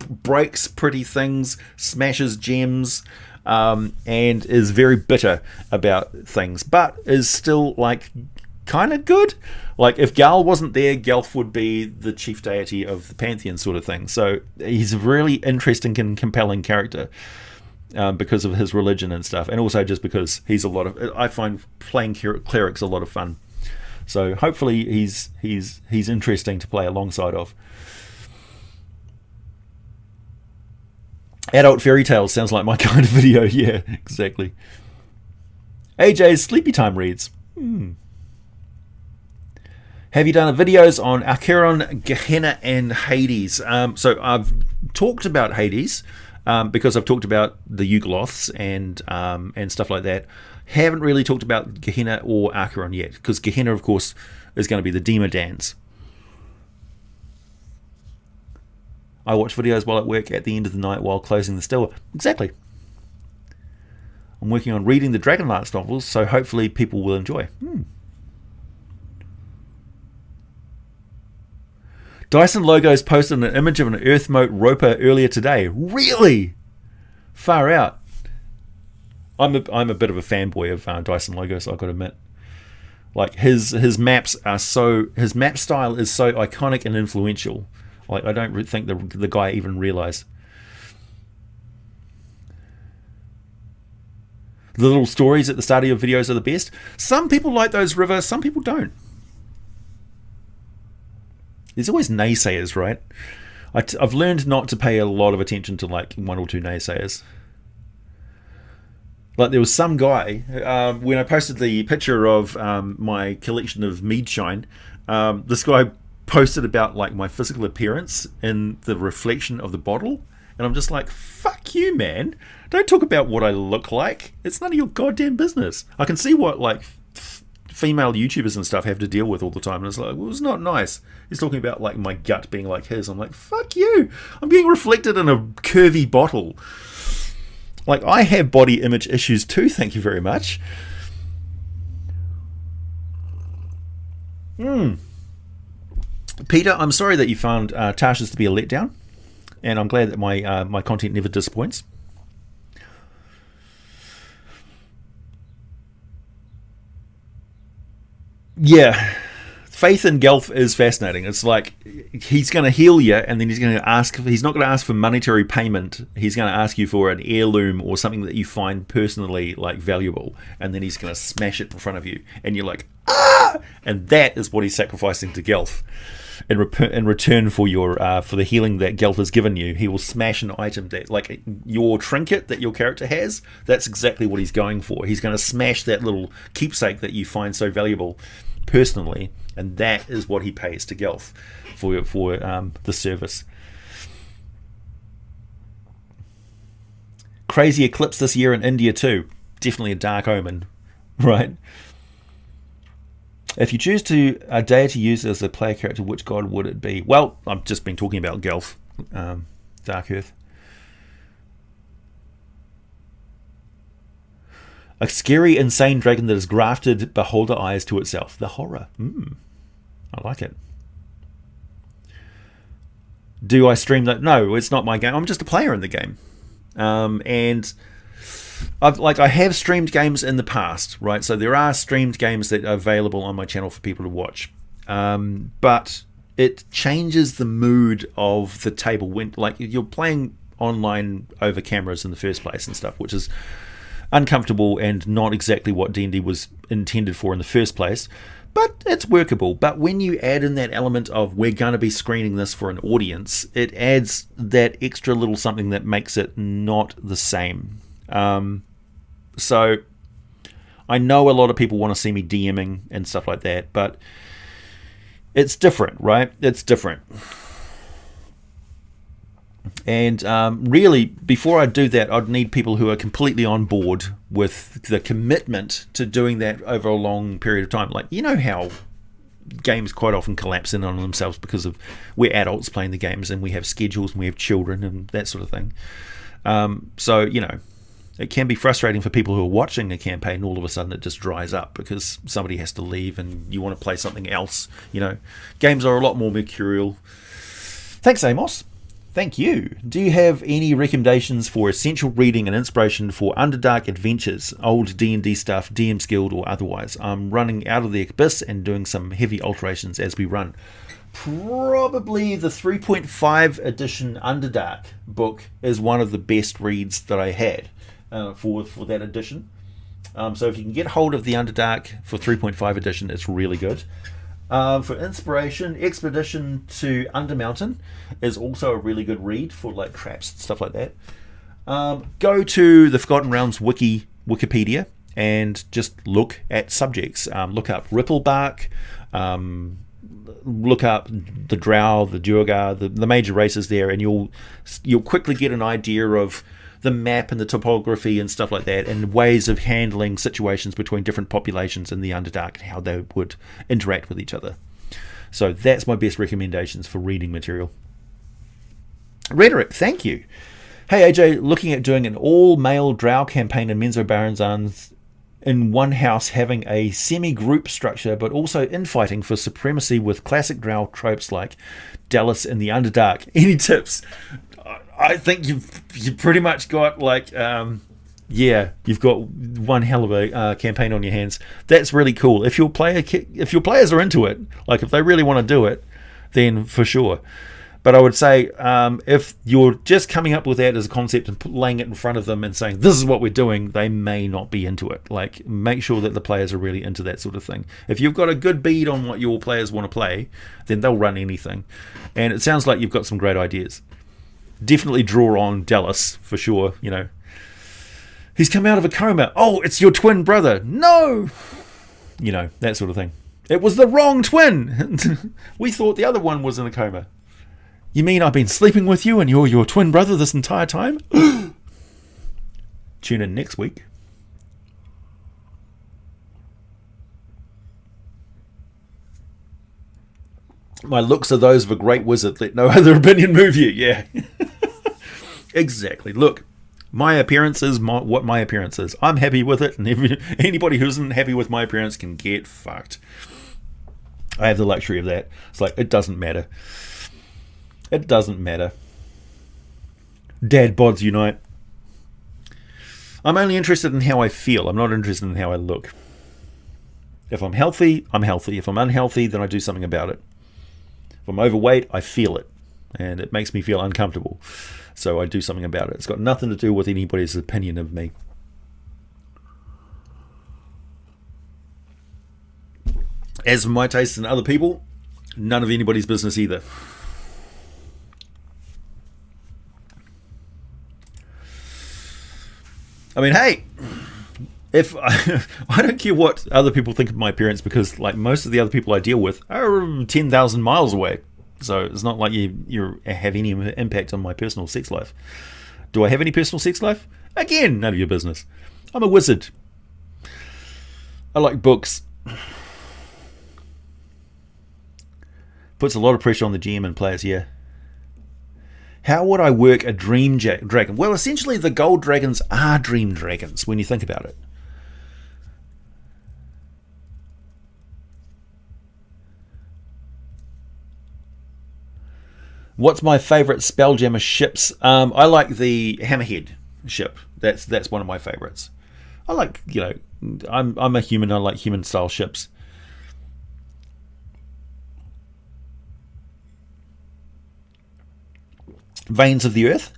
breaks pretty things, smashes gems, and is very bitter about things, but is still like kind of good. Like if Gal wasn't there, Gelf would be the chief deity of the pantheon, sort of thing. So he's a really interesting and compelling character. Because of his religion and stuff, and also just because I find playing clerics a lot of fun. So hopefully he's interesting to play alongside of. Adult fairy tales sounds like my kind of video. Yeah, exactly. AJ's Sleepy Time reads. Have you done videos on Acheron, Gehenna, and Hades? So I've talked about Hades. Because I've talked about the Yugoloths and stuff like that. Haven't really talked about Gehenna or Acheron yet, because Gehenna, of course, is going to be the Dema dance. I watch videos while at work at the end of the night while closing the store. Exactly. I'm working on reading the Dragonlance novels, so hopefully people will enjoy. Dyson Logos posted an image of an Earth Moat roper earlier today. Really? Far out. I'm a bit of a fanboy of Dyson Logos, I've got to admit. Like his maps are his map style is so iconic and influential. Like I don't think the guy even realized. The little stories at the start of your videos are the best. Some people like those rivers, some people don't. There's always naysayers, right? I've learned not to pay a lot of attention to like one or two naysayers. Like there was some guy, when I posted the picture of my collection of Mead shine, this guy posted about like my physical appearance in the reflection of the bottle, and I'm just like, fuck you, man. Don't talk about what I look like. It's none of your goddamn business. I can see what like female YouTubers and stuff have to deal with all the time, and it's like, well, it's not nice. He's talking about like my gut being like his. I'm like, fuck you. I'm being reflected in a curvy bottle. Like, I have body image issues too, thank you very much. Peter, I'm sorry that you found Tasha's to be a letdown, and I'm glad that my content never disappoints. Yeah, faith in Gelf is fascinating. It's like he's going to heal you, and then he's going to ask. He's not going to ask for monetary payment. He's going to ask you for an heirloom or something that you find personally like valuable, and then he's going to smash it in front of you, and you're like, ah! And that is what he's sacrificing to Gelf in return for your for the healing that Gelf has given you. He will smash an item that, like your trinket that your character has. That's exactly what he's going for. He's going to smash that little keepsake that you find so valuable personally, and that is what he pays to Gelf for the service. Crazy eclipse this year in India too. Definitely a dark omen, right? If you choose a deity used as a player character, which god would it be? Well, I've just been talking about Gelf, Dark Earth. A scary, insane dragon that has grafted beholder eyes to itself. The horror. I like it. Do I stream that? No, it's not my game. I'm just a player in the game. And I have streamed games in the past, right? So there are streamed games that are available on my channel for people to watch. But it changes the mood of the table when, like, you're playing online over cameras in the first place and stuff, which is uncomfortable and not exactly what D&D was intended for in the first place, but it's workable. But when you add in that element of we're going to be screening this for an audience, it adds that extra little something that makes it not the same. So I know a lot of people want to see me DMing and stuff like that, but it's different, right? It's different. And really, before I do that, I'd need people who are completely on board with the commitment to doing that over a long period of time. Like, you know how games quite often collapse in on themselves because of we're adults playing the games and we have schedules and we have children and that sort of thing. So, you know, it can be frustrating for people who are watching a campaign, and all of a sudden it just dries up because somebody has to leave and you want to play something else. You know, games are a lot more mercurial. Thanks, Amos. Thank you. Do you have any recommendations for essential reading and inspiration for Underdark adventures, old D&D stuff, DM's Guild or otherwise? I'm running out of the abyss and doing some heavy alterations as we run. Probably the 3.5 edition Underdark book is one of the best reads that I had for that edition. So if you can get hold of the Underdark for 3.5 edition, it's really good. For inspiration, Expedition to Undermountain is also a really good read for like traps and stuff like that. Go to the Forgotten Realms Wikipedia and just look at subjects. Look up Ripplebark, look up the Drow, the Duergar, the major races there, and you'll quickly get an idea of the map and the topography and stuff like that, and ways of handling situations between different populations in the Underdark and how they would interact with each other. So that's my best recommendations for reading material. Rhetoric, thank you. Hey AJ, looking at doing an all-male Drow campaign in Menzo Baranzans in one house, having a semi-group structure, but also infighting for supremacy with classic Drow tropes like Dallas in the Underdark. Any tips? I think you've pretty much got like you've got one hell of a campaign on your hands. That's really cool. If your players are into it, like if they really want to do it, then for sure. But I would say if you're just coming up with that as a concept and laying it in front of them and saying this is what we're doing, they may not be into it. Like, make sure that the players are really into that sort of thing. If you've got a good bead on what your players want to play, then they'll run anything. And it sounds like you've got some great ideas. Definitely draw on Dallas for sure. You know, he's come out of a coma. Oh, it's your twin brother. No, you know, that sort of thing. It was the wrong twin. We thought the other one was in a coma. You mean I've been sleeping with you and you're your twin brother this entire time? Tune in next week. My looks are those of a great wizard. Let no other opinion move you. Yeah. Exactly. Look, my appearance is what my appearance is. I'm happy with it, and anybody who isn't happy with my appearance can get fucked. I have the luxury of that. It's like, it doesn't matter. It doesn't matter. Dad bods unite. I'm only interested in how I feel. I'm not interested in how I look. If I'm healthy, I'm healthy. If I'm unhealthy, then I do something about it. If I'm overweight, I feel it. And it makes me feel uncomfortable. So I do something about it. It's got nothing to do with anybody's opinion of me. As for my taste and other people, none of anybody's business either. I mean, hey, if I don't care what other people think of my appearance, because like most of the other people I deal with are 10,000 miles away. So it's not like you have any impact on my personal sex life. Do I have any personal sex life? Again, none of your business. I'm a wizard. I like books. Puts a lot of pressure on the GM and players, yeah. How would I work a dream dragon? Well, essentially the gold dragons are dream dragons when you think about it. What's my favourite spelljammer ships? I like the Hammerhead ship. That's one of my favourites. I like, I'm a human. I like human style ships. Veins of the Earth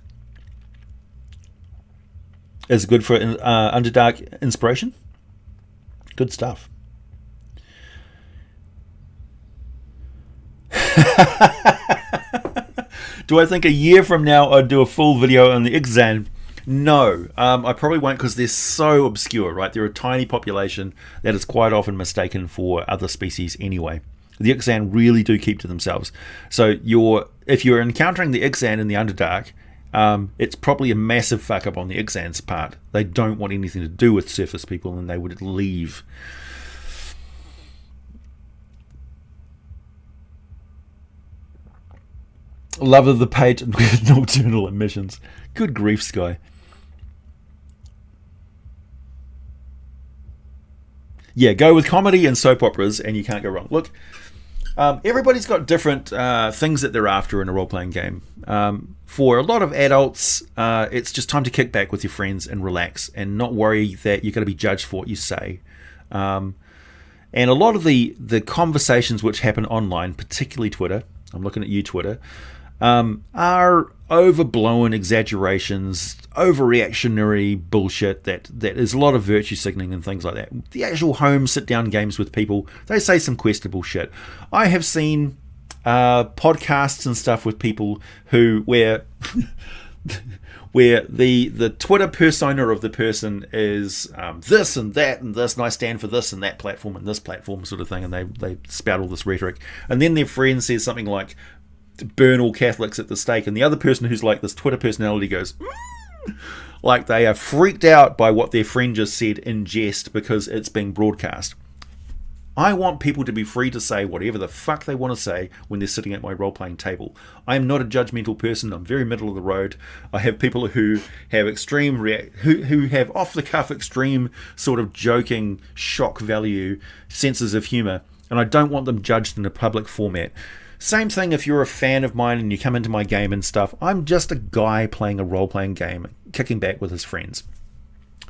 is good for Underdark inspiration. Good stuff. Do I think a year from now I'd do a full video on the Ixan? No, I probably won't, because they're so obscure, right? They're a tiny population that is quite often mistaken for other species anyway. The Ixan really do keep to themselves. So if you're encountering the Ixan in the Underdark, it's probably a massive fuck up on the Ixan's part. They don't want anything to do with surface people, and they would leave. Love of the page and nocturnal emissions. Good grief, Sky. Yeah, go with comedy and soap operas and you can't go wrong. Look, everybody's got different things that they're after in a role-playing game. For a lot of adults, it's just time to kick back with your friends and relax and not worry that you're going to be judged for what you say. And a lot of the conversations which happen online, particularly Twitter, I'm looking at you, Twitter, are overblown exaggerations, overreactionary bullshit that is a lot of virtue signaling and things like that. The actual home sit-down games with people, they say some questionable shit. I have seen podcasts and stuff with people where the Twitter persona of the person is this and that and this, and I stand for this and that platform and this platform sort of thing, and they spout all this rhetoric, and then their friend says something like, burn all Catholics at the stake, and the other person who's like this Twitter personality goes like they are freaked out by what their friend just said in jest because it's being broadcast. I want people to be free to say whatever the fuck they want to say when they're sitting at my role-playing table. I am not a judgmental person. I'm very middle of the road. I have people who have who have off-the-cuff extreme sort of joking shock value senses of humour, and I don't want them judged in a public format. Same thing if you're a fan of mine and you come into my game and stuff. I'm just a guy playing a role-playing game, kicking back with his friends.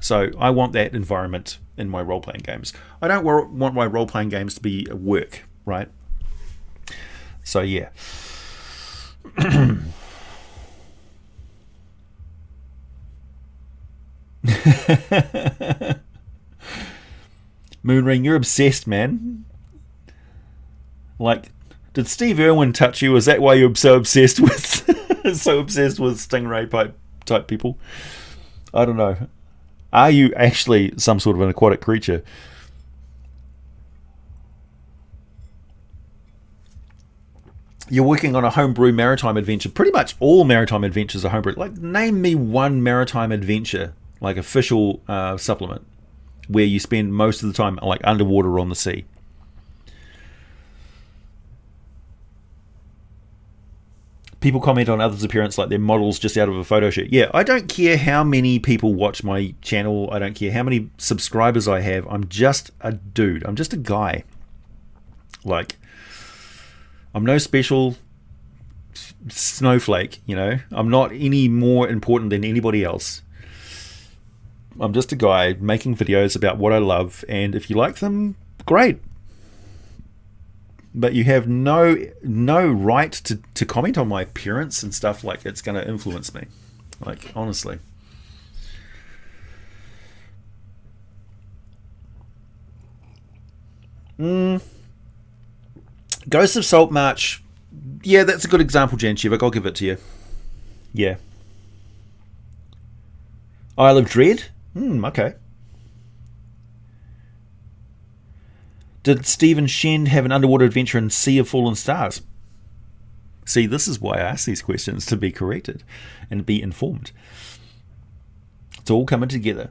So I want that environment in my role-playing games. I don't want my role-playing games to be work, right? So yeah. Moonring, you're obsessed, man. Like, did Steve Irwin touch you? Is that why you're so obsessed with stingray type people? I don't know. Are you actually some sort of an aquatic creature? you're working on a homebrew maritime adventure. Pretty much all maritime adventures are homebrew. Like, name me one maritime adventure, like official supplement, where you spend most of the time like underwater on the sea. People comment on others' appearance like they're models just out of a photo shoot. Yeah, I don't care how many people watch my channel. I don't care how many subscribers I have. I'm just a dude. I'm just a guy. Like, I'm no special snowflake, you know. I'm not any more important than anybody else. I'm just a guy making videos about what I love, and if you like them, great. But you have no right to comment on my appearance and stuff like it's going to influence me. Like, honestly. Ghost of Saltmarsh. Yeah, that's a good example, Janchivik. I'll give it to you. Yeah. Isle of Dread? Okay. Did Stephen Shend have an underwater adventure in Sea of Fallen Stars? See, this is why I ask these questions, to be corrected and be informed. It's all coming together.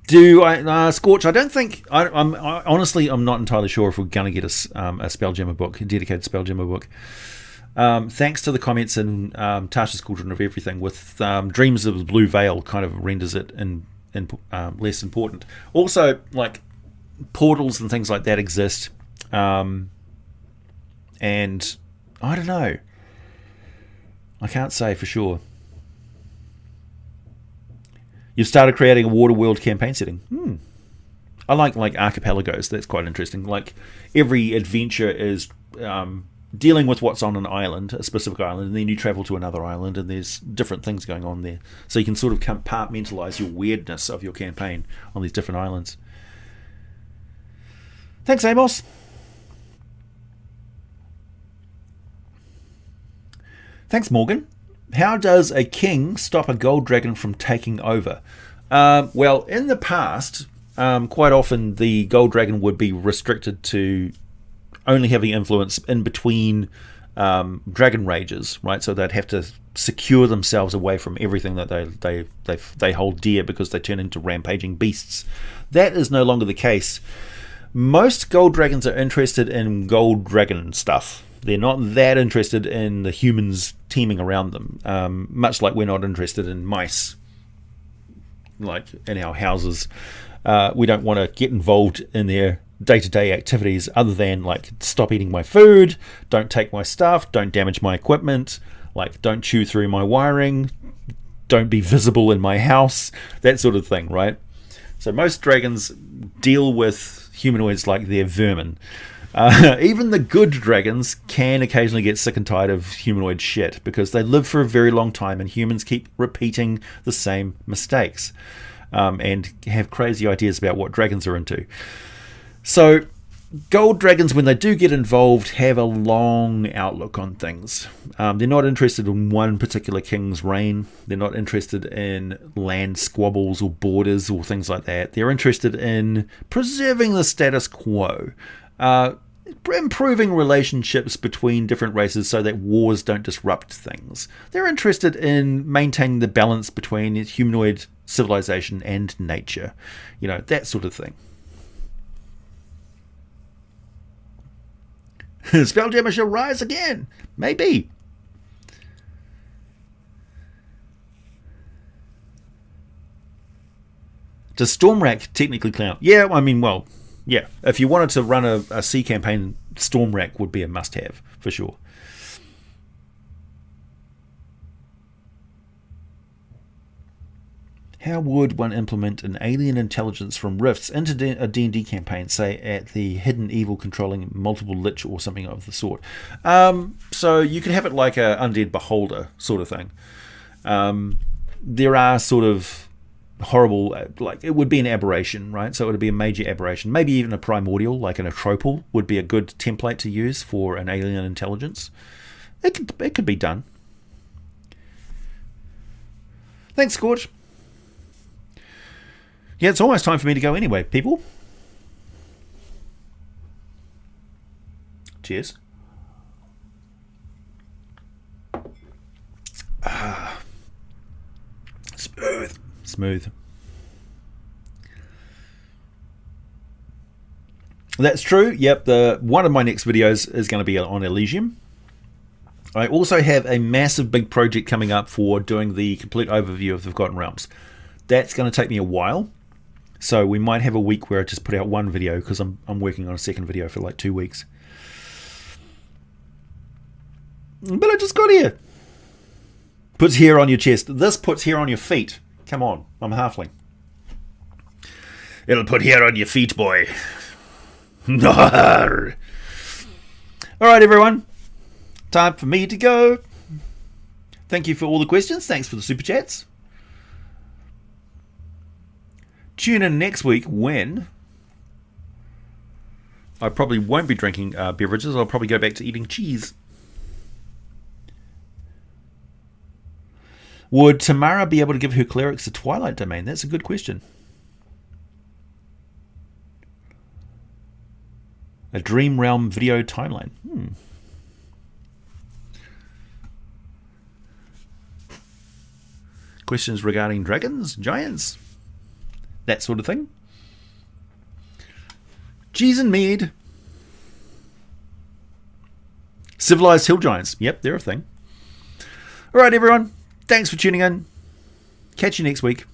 Do I Scorch? I don't think. Honestly, I'm not entirely sure if we're going to get a Spelljammer book, a dedicated Spelljammer book. Thanks to the comments in Tasha's Cauldron of Everything, with Dreams of the Blue Veil kind of renders it in less important. Also, like, portals and things like that exist, and I don't know. I can't say for sure. You've started creating a water world campaign setting. I like archipelagos. That's quite interesting. Like, every adventure is dealing with what's on an island, a specific island, and then you travel to another island, and there's different things going on there. So you can sort of compartmentalize your weirdness of your campaign on these different islands. Thanks, Amos. Thanks, Morgan. How does a king stop a gold dragon from taking over? Well, in the past, quite often the gold dragon would be restricted to only having influence in between dragon rages, right? So they'd have to secure themselves away from everything that they hold dear, because they turn into rampaging beasts. That is no longer the case. Most gold dragons are interested in gold dragon stuff. They're not that interested in the humans teeming around them, much like we're not interested in mice, like in our houses. We don't want to get involved in their day-to-day activities other than, like, stop eating my food, don't take my stuff, don't damage my equipment, like, don't chew through my wiring, don't be visible in my house, that sort of thing, right? So most dragons deal with humanoids like they're vermin. Even the good dragons can occasionally get sick and tired of humanoid shit, because they live for a very long time and humans keep repeating the same mistakes, and have crazy ideas about what dragons are into. So gold dragons, when they do get involved, have a long outlook on things. They're not interested in one particular king's reign. They're not interested in land squabbles or borders or things like that. They're interested in preserving the status quo, improving relationships between different races so that wars don't disrupt things. They're interested in maintaining the balance between humanoid civilization and nature, you know, that sort of thing. Spelljammer shall rise again. Maybe. Does Stormrack technically count? Yeah, I mean, well, yeah. If you wanted to run a sea campaign, Stormrack would be a must-have, for sure. How would one implement an alien intelligence from Rifts into a D&D campaign, say at the Hidden Evil controlling multiple lich or something of the sort? So you could have it like a Undead Beholder sort of thing. There are sort of horrible, like, it would be an aberration, right? So it would be a major aberration. Maybe even a primordial, like an atropal, would be a good template to use for an alien intelligence. It could be done. Thanks, Scorch. Yeah, it's almost time for me to go anyway, people. Cheers. Smooth. That's true. Yep. One of my next videos is going to be on Elysium. I also have a massive big project coming up for doing the complete overview of the Forgotten Realms. That's going to take me a while. So we might have a week where I just put out one video because I'm working on a second video for like 2 weeks. But I just got here. Puts hair on your chest. This puts hair on your feet. Come on, I'm a halfling. It'll put hair on your feet, boy. Alright, everyone. Time for me to go. Thank you for all the questions. Thanks for the super chats. Tune in next week when I probably won't be drinking beverages. I'll probably go back to eating cheese. Would Tamara be able to give her clerics the Twilight Domain? That's a good question. A Dream Realm video timeline. Questions regarding dragons, giants, that sort of thing. Cheese and Mead. Civilized hill giants. Yep, they're a thing. Alright, everyone. Thanks for tuning in. Catch you next week.